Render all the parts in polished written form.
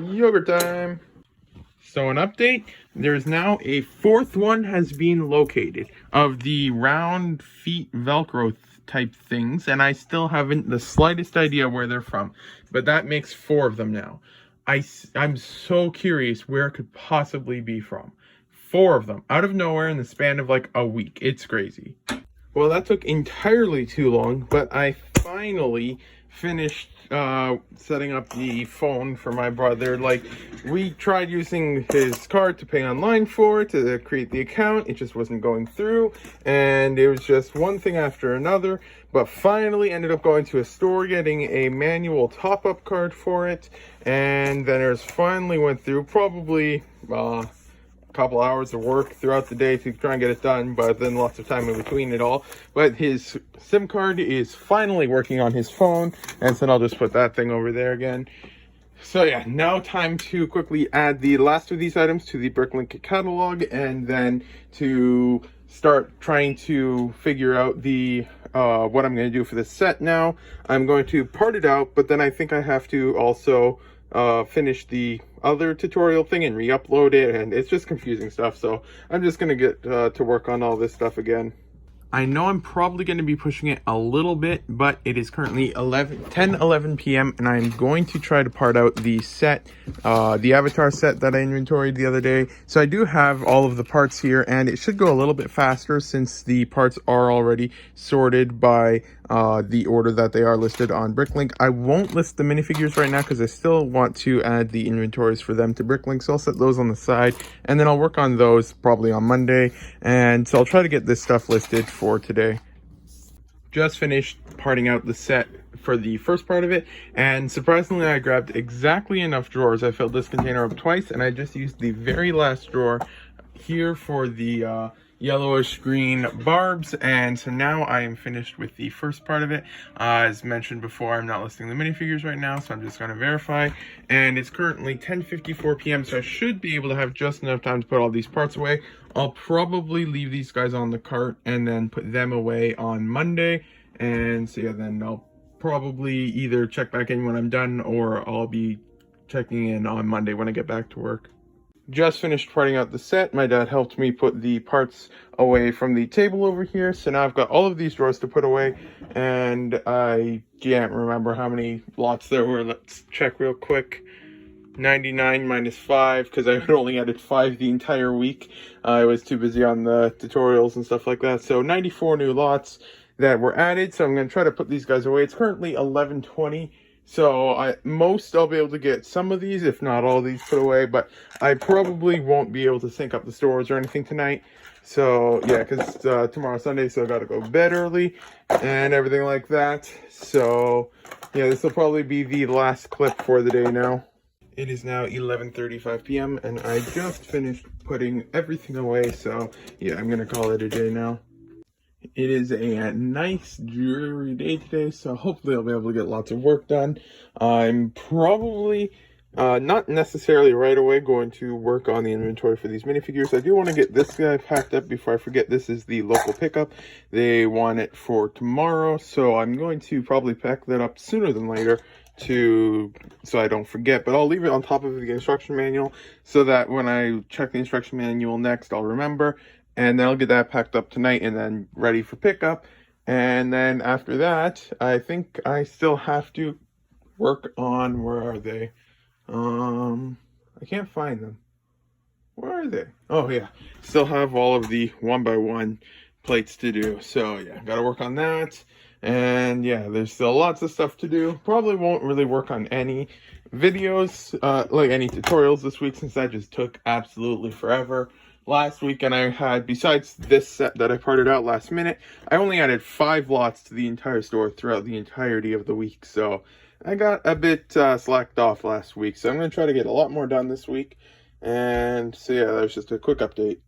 Yogurt time. So an update, there's now a fourth one has been located of the round feet Velcro type things, and I still haven't the slightest idea where they're from, but that makes 4 of them now. I'm so curious where it could possibly be from. 4 of them out of nowhere in the span of like a week. It's crazy. Well, that took entirely too long, but I finally finished setting up the phone for my brother. Like, we tried using his card to pay online for it, to create the account. It just wasn't going through, and it was just one thing after another. But finally ended up going to a store, getting a manual top-up card for it, and then it finally went through. Probably couple hours of work throughout the day to try and get it done, but then lots of time in between it all. But his SIM card is finally working on his phone, and so I'll just put that thing over there again. So yeah, now time to quickly add the last of these items to the Bricklink catalog, and then to start trying to figure out the what I'm going to do for this set. Now I'm going to part it out, but then I think I have to also finish the other tutorial thing and re-upload it, and it's just confusing stuff, so I'm just gonna get to work on all this stuff again. I know I'm probably going to be pushing it a little bit, but it is currently 10:11 p.m. and I'm going to try to part out the set, the avatar set that I inventoried the other day. So I do have all of the parts here, and it should go a little bit faster since the parts are already sorted by the order that they are listed on Bricklink. I won't list the minifigures right now because I still want to add the inventories for them to Bricklink, so I'll set those on the side, and then I'll work on those probably on Monday, and so I'll try to get this stuff listed for today. Just finished parting out the set for the first part of it, and surprisingly I grabbed exactly enough drawers. I filled this container up twice, and I just used the very last drawer here for the yellowish green barbs, and so now I am finished with the first part of it. As mentioned before, I'm not listing the minifigures right now, so I'm just going to verify, and it's currently 10:54 p.m. so I should be able to have just enough time to put all these parts away. I'll probably leave these guys on the cart and then put them away on Monday, and so yeah, then I'll probably either check back in when I'm done, or I'll be checking in on Monday when I get back to work. Just finished parting out the set. My dad helped me put the parts away from the table over here, so now I've got all of these drawers to put away, and I can't remember how many lots there were. Let's check real quick. 99 minus 5, because I had only added 5 the entire week. I was too busy on the tutorials and stuff like that. So 94 new lots that were added, so I'm going to try to put these guys away. It's currently 11:20. So I'll be able to get some of these, if not all these, put away, but I probably won't be able to sync up the stores or anything tonight. So yeah, because tomorrow's Sunday, so I got to go to bed early and everything like that. So yeah, this will probably be the last clip for the day now. It is now 11:35 p.m. and I just finished putting everything away. So yeah, I'm going to call it a day now. It is a nice dreary day today, so hopefully I'll be able to get lots of work done. I'm probably not necessarily right away going to work on the inventory for these minifigures. I do want to get this guy packed up before I forget. This is the local pickup. They want it for tomorrow, so I'm going to probably pack that up sooner than later so I don't forget, but I'll leave it on top of the instruction manual so that when I check the instruction manual next, I'll remember. And then I'll get that packed up tonight and then ready for pickup. And then after that, I think I still have to work on, where are they? I can't find them. Where are they? Oh yeah, still have all of the 1x1 plates to do. So yeah, gotta work on that. And yeah, there's still lots of stuff to do. Probably won't really work on any videos, like any tutorials this week, since that just took absolutely forever. Last weekend I had, besides this set that I parted out last minute, I only added 5 lots to the entire store throughout the entirety of the week. So I got a bit slacked off last week. So I'm going to try to get a lot more done this week. And so yeah, that was just a quick update.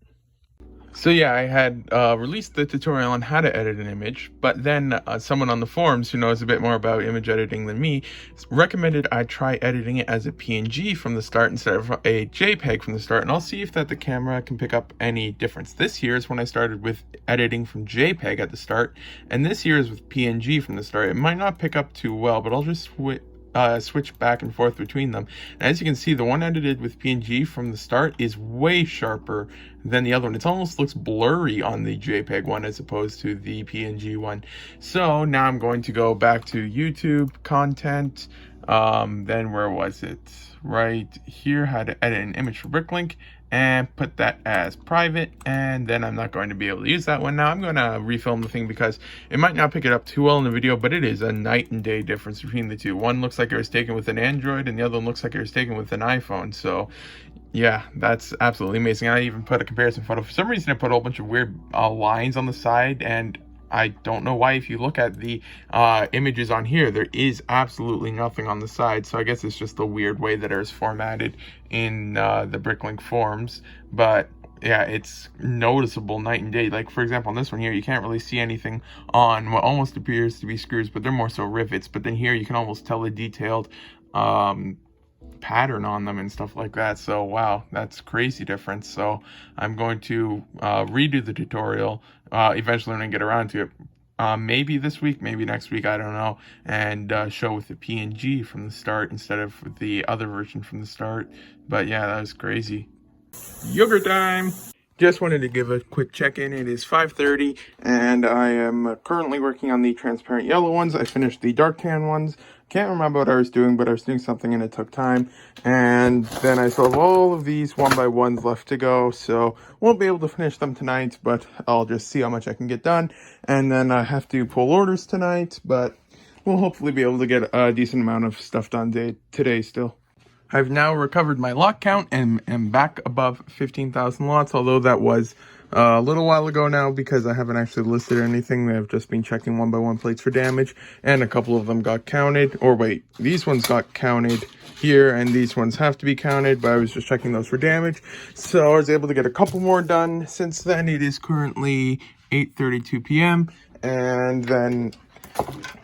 So yeah, I had released the tutorial on how to edit an image, but then someone on the forums who knows a bit more about image editing than me recommended I try editing it as a PNG from the start instead of a JPEG from the start, and I'll see if that the camera can pick up any difference. This year is when I started with editing from JPEG at the start, and this year is with PNG from the start. It might not pick up too well, but I'll just switch back and forth between them. And as you can see, the one edited with PNG from the start is way sharper than the other one. It almost looks blurry on the JPEG one as opposed to the PNG one. So now I'm going to go back to YouTube content. Then where was it? Right here, how to edit an image for Bricklink, and put that as private, and then I'm not going to be able to use that one. Now I'm going to refilm the thing because it might not pick it up too well in the video, but it is a night and day difference between the two. One looks like it was taken with an Android, and the other one looks like it was taken with an iPhone. So yeah, that's absolutely amazing. I even put a comparison photo. For some reason, I put a whole bunch of weird lines on the side, and I don't know why. If you look at the images on here, there is absolutely nothing on the side. So I guess it's just the weird way that it was formatted in the Bricklink forms. But yeah, it's noticeable night and day. Like, for example, on this one here, you can't really see anything on what almost appears to be screws, but they're more so rivets. But then here, you can almost tell a detailed pattern on them and stuff like that. So wow, that's crazy difference. So I'm going to redo the tutorial eventually when I get around to it, maybe this week, maybe next week, I don't know, and show with the PNG from the start instead of the other version from the start. But yeah, that was crazy. Yogurt time. Just wanted to give a quick check-in. It is 5:30 and I am currently working on the transparent yellow ones. I finished the dark tan ones. Can't remember what I was doing, but I was doing something and it took time. And then I still have all of these 1x1s left to go, so won't be able to finish them tonight, but I'll just see how much I can get done. And then I have to pull orders tonight, but we'll hopefully be able to get a decent amount of stuff done today still. I've now recovered my lot count and am back above 15,000 lots, although that was a little while ago now because I haven't actually listed anything. I've just been checking 1x1 plates for damage, and a couple of them got counted. Or wait, these ones got counted here, and these ones have to be counted, but I was just checking those for damage. So I was able to get a couple more done since then. It is currently 8:32 p.m. And then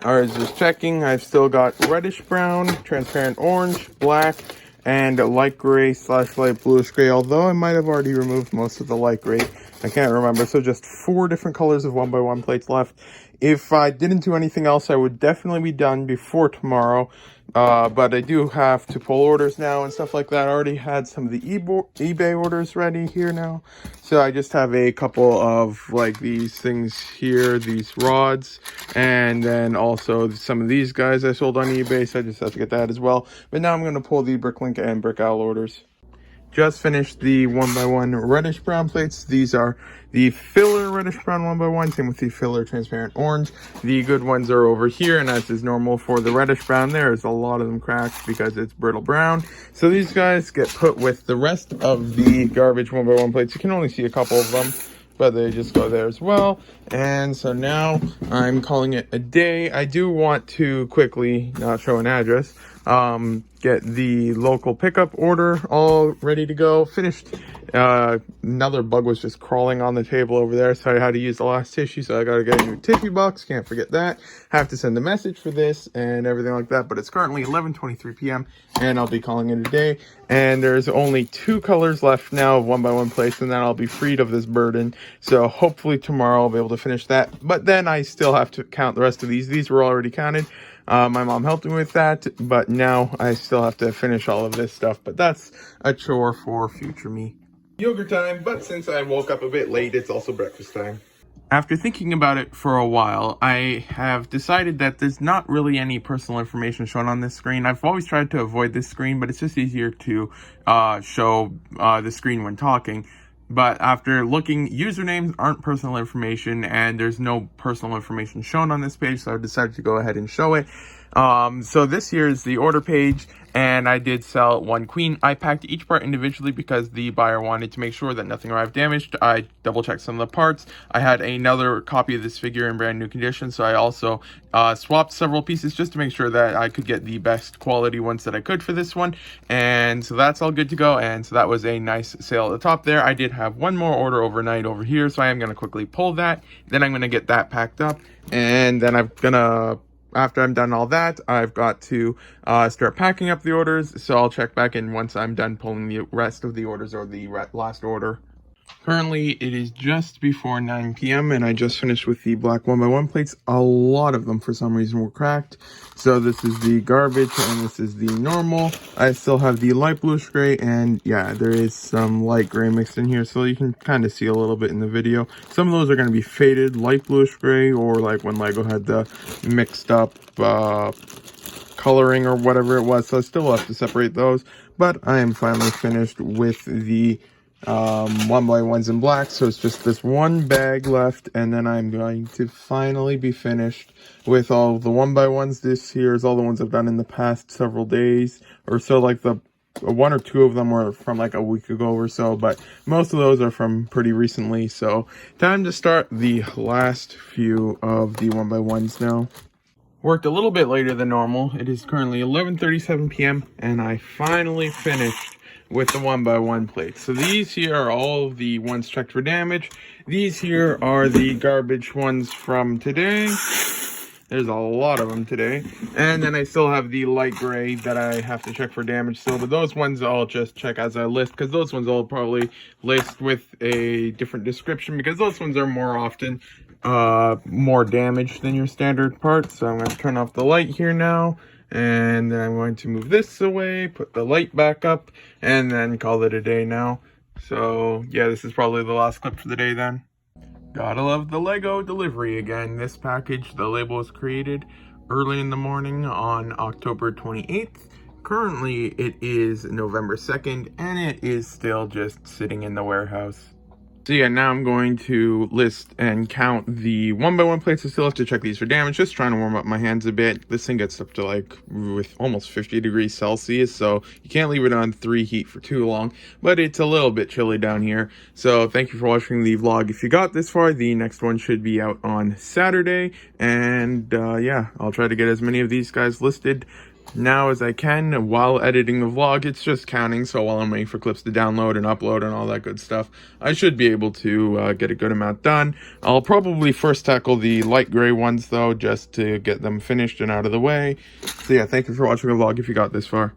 I was just checking. I've still got reddish brown, transparent orange, black, and light gray / light bluish gray, although I might have already removed most of the light gray. I can't remember. So just 4 different colors of 1x1 plates left. If I didn't do anything else, I would definitely be done before tomorrow. But I do have to pull orders now and stuff like that. I already had some of the eBay orders ready here now. So I just have a couple of like these things here, these rods, and then also some of these guys I sold on eBay. So I just have to get that as well. But now I'm going to pull the Bricklink and Brickowl orders. Just finished the 1x1 reddish brown plates. These are the filler reddish brown 1x1, same with the filler transparent orange. The good ones are over here, and as is normal for the reddish brown, there's a lot of them cracked because it's brittle brown. So these guys get put with the rest of the garbage 1x1 plates. You can only see a couple of them, but they just go there as well. And so now I'm calling it a day. I do want to quickly not show an address, get the local pickup order all ready to go. Finished. Another bug was just crawling on the table over there, so I had to use the last tissue, so I gotta get a new tissue box. Can't forget that. Have to send a message for this and everything like that, but it's currently 11:23 p.m. and I'll be calling it a day. And there's only 2 colors left now of 1x1 plates, and then I'll be freed of this burden. So hopefully tomorrow I'll be able to finish that. But then I still have to count the rest of these. These were already counted. My mom helped me with that, but now I still have to finish all of this stuff. But that's a chore for future me. Yogurt time, but since I woke up a bit late, it's also breakfast time. After thinking about it for a while, I have decided that there's not really any personal information shown on this screen. I've always tried to avoid this screen, but it's just easier to show the screen when talking. But after looking, usernames aren't personal information, and there's no personal information shown on this page, so I decided to go ahead and show it. So this here is the order page, and I did sell 1 queen. I packed each part individually because the buyer wanted to make sure that nothing arrived damaged. I double checked some of the parts. I had another copy of this figure in brand new condition, so I also swapped several pieces just to make sure that I could get the best quality ones that I could for this one. And so that's all good to go, and so that was a nice sale at the top there. I did have 1 more order overnight over here, so I am going to quickly pull that. Then I'm going to get that packed up, and then after I'm done all that, I've got to start packing up the orders, so I'll check back in once I'm done pulling the rest of the orders or the last order. Currently, it is just before 9 p.m. and I just finished with the black 1x1 plates. A lot of them, for some reason, were cracked. So this is the garbage and this is the normal. I still have the light bluish gray, and yeah, there is some light gray mixed in here, so you can kind of see a little bit in the video. Some of those are going to be faded light bluish gray, or like when Lego had the mixed up coloring or whatever it was. So I still have to separate those, but I am finally finished with the 1x1s in black, so it's just this one bag left, and then I'm going to finally be finished with all the 1x1s. This here is all the ones I've done in the past several days or so. Like the one or two of them were from like a week ago or so, but most of those are from pretty recently. So time to start the last few of the 1x1s now. Worked a little bit later than normal. It is currently 11:37 p.m. and I finally finished with the 1x1 plates. So these here are all the ones checked for damage. These here are the garbage ones from today. There's a lot of them today. And then I still have the light gray that I have to check for damage still. But those ones I'll just check as I list, because those ones I'll probably list with a different description, because those ones are more often more damaged than your standard parts. So I'm going to turn off the light here now. And then I'm going to move this away, put the light back up, and then call it a day now. So yeah, this is probably the last clip for the day then. Gotta love the Lego delivery again. This package, the label was created early in the morning on October 28th. Currently, it is November 2nd, and it is still just sitting in the warehouse. So yeah, now I'm going to list and count the 1x1 plates. I still have to check these for damage, just trying to warm up my hands a bit. This thing gets up to like with almost 50 degrees Celsius, so you can't leave it on 3 heat for too long, but it's a little bit chilly down here. So thank you for watching the vlog. If you got this far, the next one should be out on Saturday, and yeah, I'll try to get as many of these guys listed now as I can while editing the vlog. It's just counting, so while I'm waiting for clips to download and upload and all that good stuff, I should be able to get a good amount done. I'll probably first tackle the light gray ones though, just to get them finished and out of the way. So yeah, thank you for watching the vlog if you got this far.